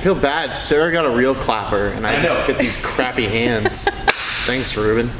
feel bad. Sarah got a real clapper, and I just get these crappy hands. Thanks, Ruben.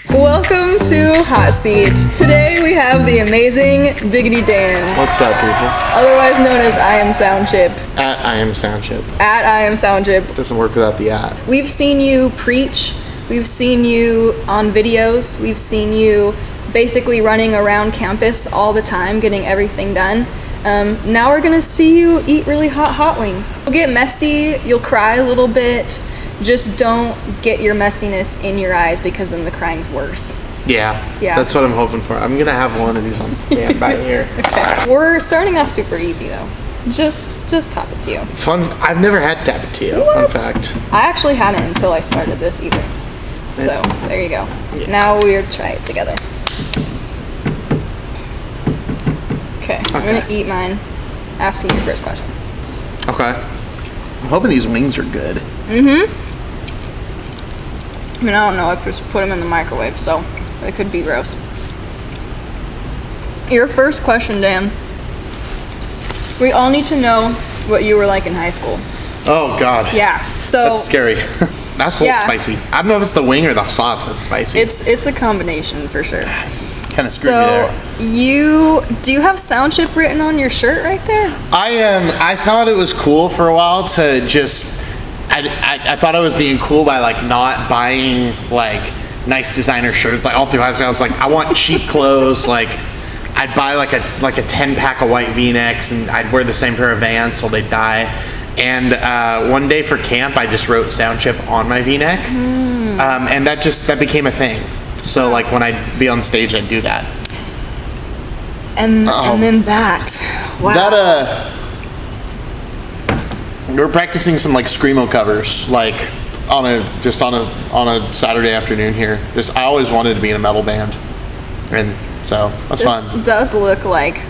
Welcome to Hot Seat. Today we have the amazing Diggity Dan. What's up, people? Otherwise known as I Am Soundchip. At I Am Soundchip. At I Am Soundchip. Doesn't work without the at. We've seen you preach. We've seen you on videos. We've seen you basically running around campus all the time, getting everything done. Now we're gonna see you eat really hot wings. You'll get messy, you'll cry a little bit. Just don't get your messiness in your eyes because then the crying's worse. Yeah. That's what I'm hoping for. I'm gonna have one of these on standby here. Okay. We're starting off super easy though. Just Tapatio. Fun. I've never had Tapatio. What? Fun fact. I actually hadn't until I started this either. So there you go. Yeah. Now we'll try it together. Okay. I'm gonna eat mine. Ask you your first question. Okay. I'm hoping these wings are good. I mean, I don't know. I just put them in the microwave, so they could be gross. Your first question, Dan. We all need to know what you were like in high school. Oh, God. Yeah. So that's scary. That's a little spicy. I don't know if it's the wing or the sauce that's spicy. It's a combination for sure. Kind of screwed me there. Do you have Soundchip written on your shirt right there? I thought it was cool for a while to just. I thought I was being cool by like not buying like nice designer shirts. Like all through high school, I was like, I want cheap clothes. Like I'd buy like a 10-pack of white V-necks and I'd wear the same pair of Vans till they'd die. And one day for camp, I just wrote Soundchip on my V-neck, and that became a thing. So like when I'd be on stage, I'd do that. And then that. Wow. That we were practicing some like screamo covers, like on a Saturday afternoon here. I always wanted to be in a metal band, and so that's fun. This does look like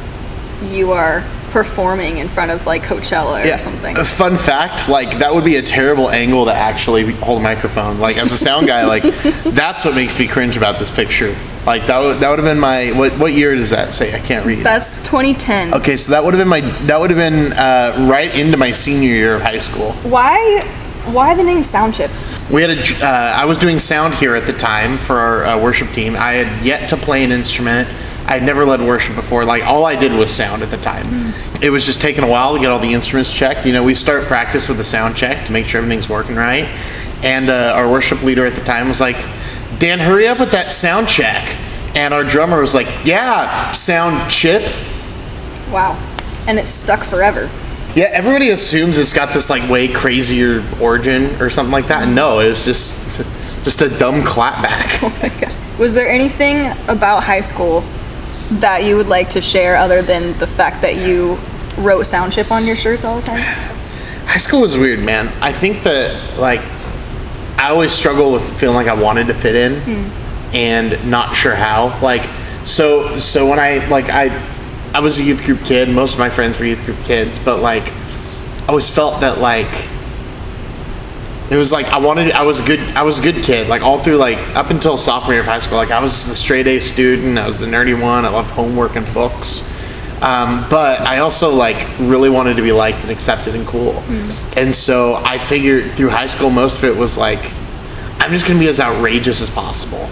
you are performing in front of like Coachella or something. A fun fact, like that would be a terrible angle to actually hold a microphone. Like as a sound guy, like that's what makes me cringe about this picture. Like that would have been my what year does that say? I can't read. That's 2010. Okay, so that would have been right into my senior year of high school. Why the name Soundchip? We had I was doing sound here at the time for our worship team. I had yet to play an instrument. I'd never led worship before. Like all I did was sound at the time. It was just taking a while to get all the instruments checked. You know, we start practice with the sound check to make sure everything's working right. And our worship leader at the time was like, Dan, hurry up with that sound check. And our drummer was like, yeah, sound chip. Wow. And it's stuck forever. Yeah, everybody assumes it's got this like way crazier origin or something like that. And no, it was just a dumb clapback. Oh my God. Was there anything about high school that you would like to share other than the fact that you wrote Soundchip on your shirts all the time? High school was weird, man. I think that like I always struggle with feeling like I wanted to fit in and not sure how. Like so when I was a youth group kid, most of my friends were youth group kids, but like I always felt that like it was like I was a good kid, like all through like up until sophomore year of high school. Like I was the straight A student, I was the nerdy one, I loved homework and books. But I also like really wanted to be liked and accepted and cool. And so I figured through high school most of it was like I'm just gonna be as outrageous as possible.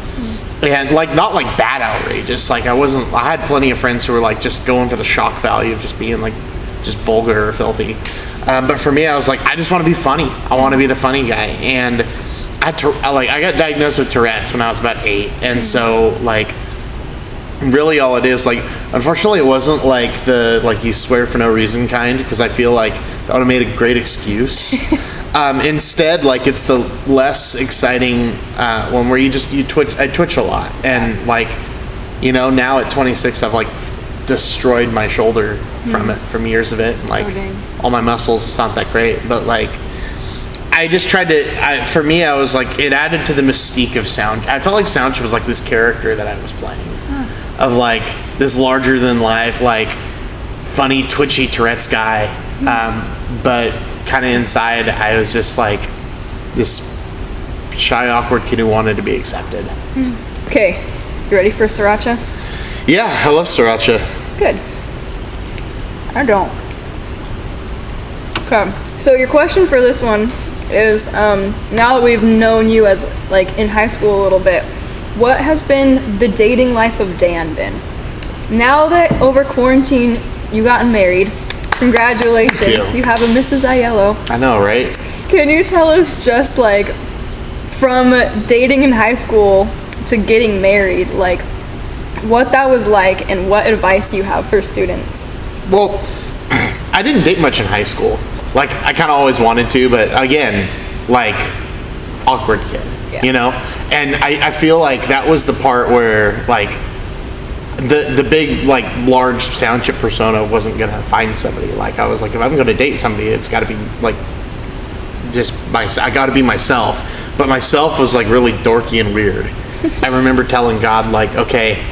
And like not like bad outrageous. Like I had plenty of friends who were like just going for the shock value of just being like just vulgar or filthy. But for me, I was like, I just want to be funny. I want to be the funny guy. And I got diagnosed with Tourette's when I was about 8. And so like really all it is, like unfortunately it wasn't like the like you swear for no reason kind, because I feel like that would have made a great excuse. Instead, like it's the less exciting one where I twitch a lot. And like, you know, now at 26 I've like destroyed my shoulder from years of it. Like all my muscles, it's not that great, but like I just tried to for me I was like it added to the mystique of sound. I felt like Soundchip was like this character that I was playing of like this larger than life like funny twitchy Tourette's guy, but kind of inside I was just like this shy awkward kid who wanted to be accepted. Okay, you ready for sriracha? Yeah, I love sriracha. Good. I don't. Okay, so your question for this one is, now that we've known you as, like, in high school a little bit, what has been the dating life of Dan been? Now that over quarantine you gotten married, congratulations, Thank you. You have a Mrs. Aiello. I know, right? Can you tell us just, like, from dating in high school to getting married, like, what that was like and what advice you have for students? Well, I didn't date much in high school. Like, I kind of always wanted to, but again, like, awkward kid, Yeah. you know? And I feel like that was the part where, like, the big, like, large sound chip persona wasn't going to find somebody. Like, I was like, if I'm going to date somebody, it's got to be, like, just I got to be myself. But myself was, like, really dorky and weird. I remember telling God, like, okay,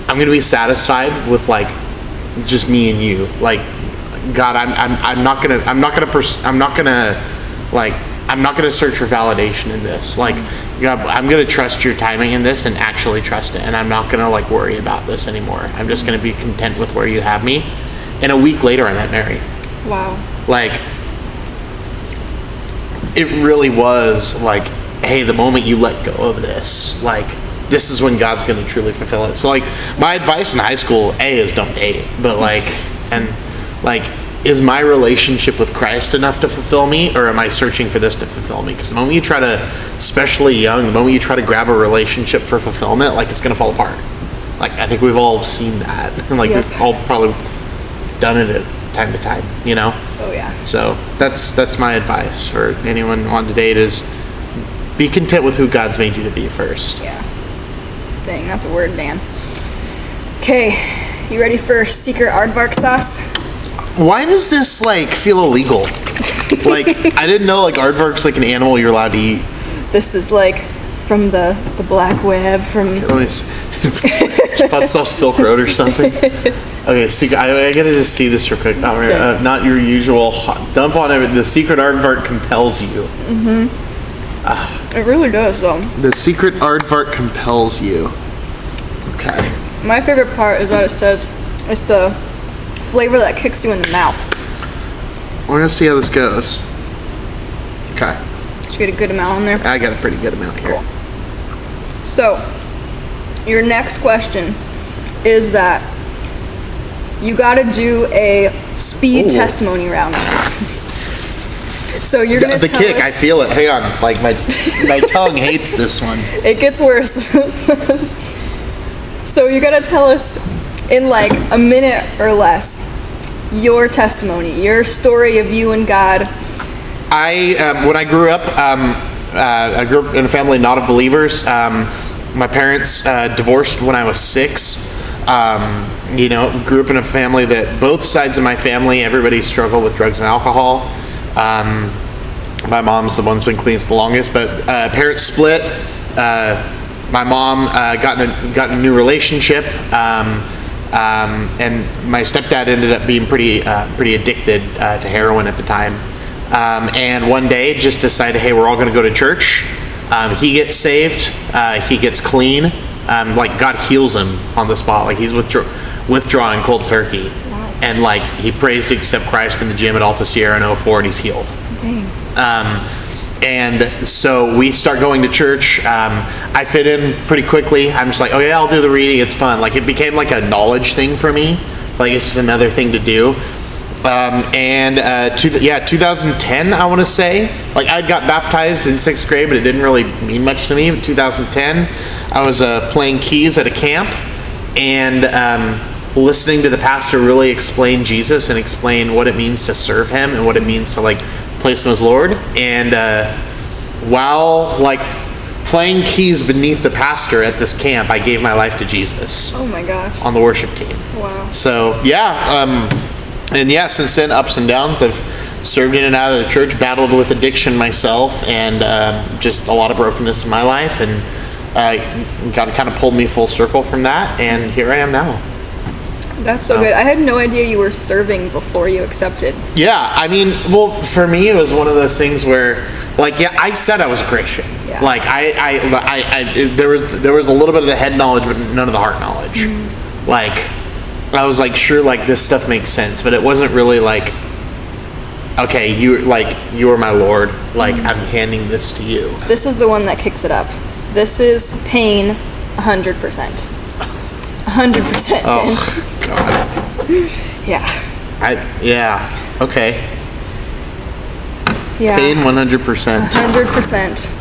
I'm going to be satisfied with, like, just me and you. Like, God, I'm not gonna search for validation in this. Like, God, I'm gonna trust your timing in this and actually trust it. And I'm not gonna, like, worry about this anymore. I'm just gonna be content with where you have me. And a week later, I met Mary. Wow. Like, it really was like, hey, the moment you let go of this, like, this is when God's gonna truly fulfill it. So, like, my advice in high school, is don't date, but, like, and, like, is my relationship with Christ enough to fulfill me, or am I searching for this to fulfill me? Because the moment you try to, especially young, the moment you try to grab a relationship for fulfillment, like, it's gonna fall apart. Like, I think we've all seen that, and, like, Yep. we've all probably done it at time to time, you know? Oh yeah. So that's my advice for anyone wanting to date, is be content with who God's made you to be first. Yeah. Dang, that's a word, Dan. Okay, you ready for secret aardvark sauce? Why does this, like, feel illegal? Like, I didn't know, like, aardvark's like an animal you're allowed to eat. This is like from the black web from. Let me see. Butts off Silk Road or something. Okay, I gotta just see this real quick. Okay. Not your usual dump on everything. The secret aardvark compels you. It really does, though. The secret aardvark compels you. Okay. My favorite part is that it says it's the flavor that kicks you in the mouth. We're gonna see how this goes. Okay. Did you get a good amount on there? I got a pretty good amount here. Cool. So, your next question is that you gotta do a speed Ooh. testimony round. So you're gonna The tell kick, us, I feel it. Hang on, like my tongue hates this one. it gets worse. So you gotta tell us in like a minute or less your testimony, your story of you and God. When I grew up, I grew up in a family not of believers. My parents divorced when I was 6. Grew up in a family that both sides of my family, everybody struggled with drugs and alcohol. My mom's the one that's been clean the longest, but parents split. My mom got in a new relationship, and my stepdad ended up being pretty addicted to heroin at the time. And one day just decided, hey, we're all going to go to church. He gets saved. He gets clean. Like, God heals him on the spot. Like, he's withdrawing cold turkey. Wow. And, like, he prays to accept Christ in the gym at Alta Sierra in 04, and he's healed. Dang. And so we start going to church. I fit in pretty quickly. I'm just like, oh yeah, I'll do the reading. It's fun. Like, it became like a knowledge thing for me. Like, it's just another thing to do. 2010, I want to say. Like, I got baptized in 6th grade, but it didn't really mean much to me. In 2010, I was playing keys at a camp, and listening to the pastor really explain Jesus and explain what it means to serve him and what it means to, like, place him as Lord. And while, like, playing keys beneath the pastor at this camp, I gave my life to Jesus. Oh my gosh. On the worship team. Wow. So yeah, and yeah, since then, ups and downs. I've served in and out of the church, battled with addiction myself, and just a lot of brokenness in my life, and God kind of pulled me full circle from that, and here I am now. That's so good. I had no idea you were serving before you accepted. Yeah, I mean, well, for me, it was one of those things where, like, yeah, I said I was a Christian. Yeah. Like there was a little bit of the head knowledge, but none of the heart knowledge. Like I was like, sure, like this stuff makes sense, but it wasn't really like, okay, you are my Lord. Like I'm handing this to you. This is the one that kicks it up. This is pain, 100%. 100%. Oh God. Yeah. Okay. Yeah. Pain 100%. 100%.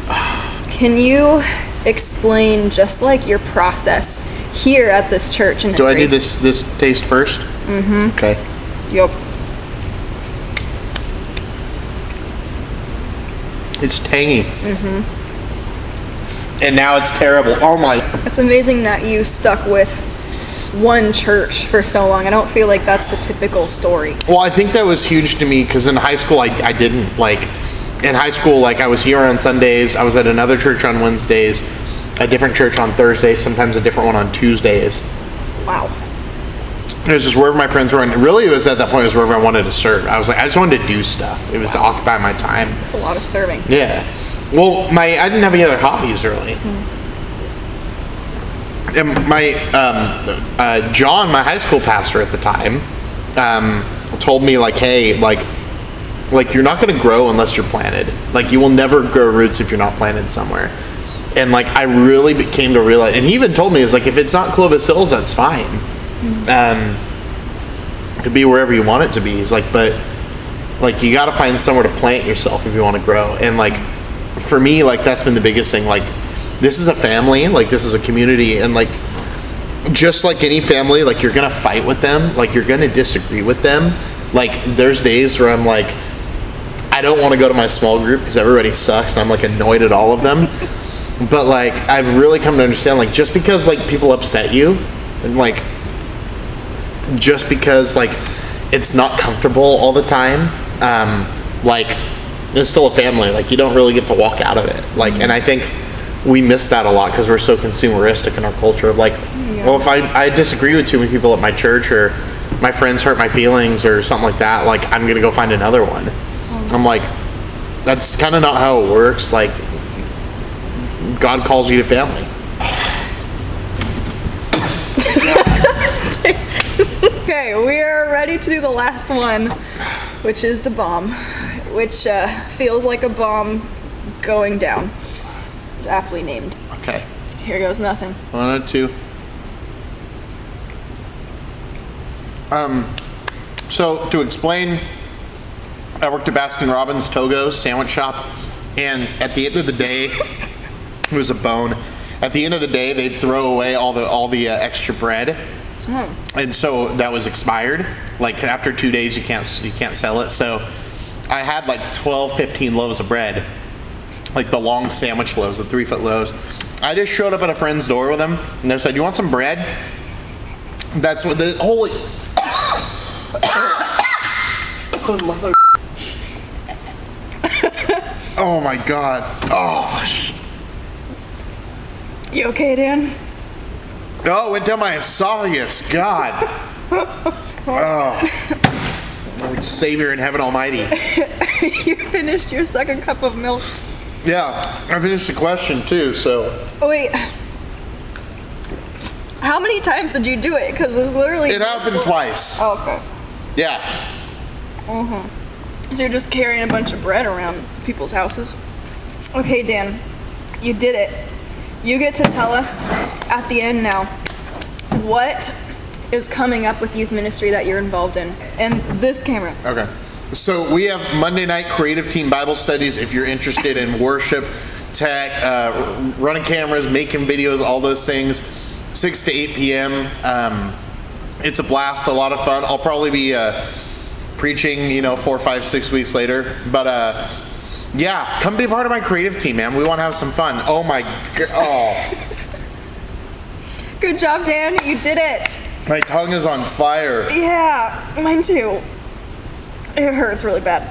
Can you explain just like your process here at this church in Do history? I do this taste first? Mm-hmm. Okay. Yep. It's tangy. Mm-hmm. And now it's terrible. Oh my. It's amazing that you stuck with one church for so long. I don't feel like that's the typical story. Well, I think that was huge to me because in high school I didn't like. In high school, like I was here on Sundays. I was at another church on Wednesdays, a different church on Thursdays, sometimes a different one on Tuesdays. Wow. It was just wherever my friends were, and really it was at that point it was wherever I wanted to serve. I was like, I just wanted to do stuff. It was to occupy my time. It's a lot of serving. Yeah. Well, I didn't have any other hobbies really. And my John, my high school pastor at the time, told me like, hey, like you're not going to grow unless you're planted. Like you will never grow roots if you're not planted somewhere. And like I really came to realize, and he even told me, it was like, if it's not Clovis Hills, that's fine. It could be wherever you want it to be. He's like, but like you got to find somewhere to plant yourself if you want to grow. And like for me, like that's been the biggest thing. Like this is a family, like this is a community, and like just like any family, like you're gonna fight with them, like you're gonna disagree with them. Like there's days where I'm like, I don't want to go to my small group because everybody sucks and I'm like annoyed at all of them. But like I've really come to understand, like just because like people upset you, and like just because like it's not comfortable all the time, like it's still a family. Like you don't really get to walk out of it. Like, and I think we miss that a lot because we're so consumeristic in our culture of like, well, if I disagree with too many people at my church, or my friends hurt my feelings or something like that, like I'm gonna go find another one. I'm like, that's kind of not how it works. Like God calls you to family. Okay, we are ready to do the last one, which is the bomb, which feels like a bomb going down. It's aptly named. Okay. Here goes nothing. 1 or 2. So to explain, I worked at Baskin Robbins Togo's sandwich shop, and at the end of the day, it was a bone. At the end of the day, they'd throw away all the extra bread, and so that was expired. Like after 2 days, you can't sell it. So I had like 12, 15 loaves of bread, like the long sandwich loaves, the 3-foot loaves. I just showed up at a friend's door with them, and they said, "You want some bread?" That's what the holy. Mother. Oh my God. Oh. You okay, Dan? Oh, it went down my esophagus. God. Oh. Lord, Savior in heaven almighty. You finished your second cup of milk. Yeah, I finished the question too, so. Wait. How many times did you do it? Because it's literally... It happened twice. Oh, okay. Yeah. So you're just carrying a bunch of bread around people's houses. Okay, Dan, you did it. You get to tell us at the end now what is coming up with youth ministry that you're involved in. And this camera. Okay. So we have Monday night creative team Bible studies if you're interested in worship, tech, running cameras, making videos, all those things. 6 to 8 p.m. It's a blast, a lot of fun. I'll probably be preaching, 4, 5, 6 weeks later. But yeah, come be a part of my creative team, man. We want to have some fun. Oh my God. Oh. Good job, Dan. You did it. My tongue is on fire. Yeah, mine too. It hurts really bad.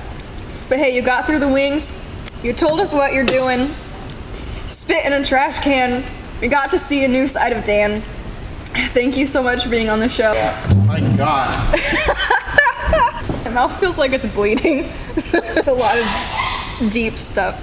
But hey, you got through the wings. You told us what you're doing. Spit in a trash can. We got to see a new side of Dan. Thank you so much for being on the show. My God. My mouth feels like it's bleeding. It's a lot of Deep stuff.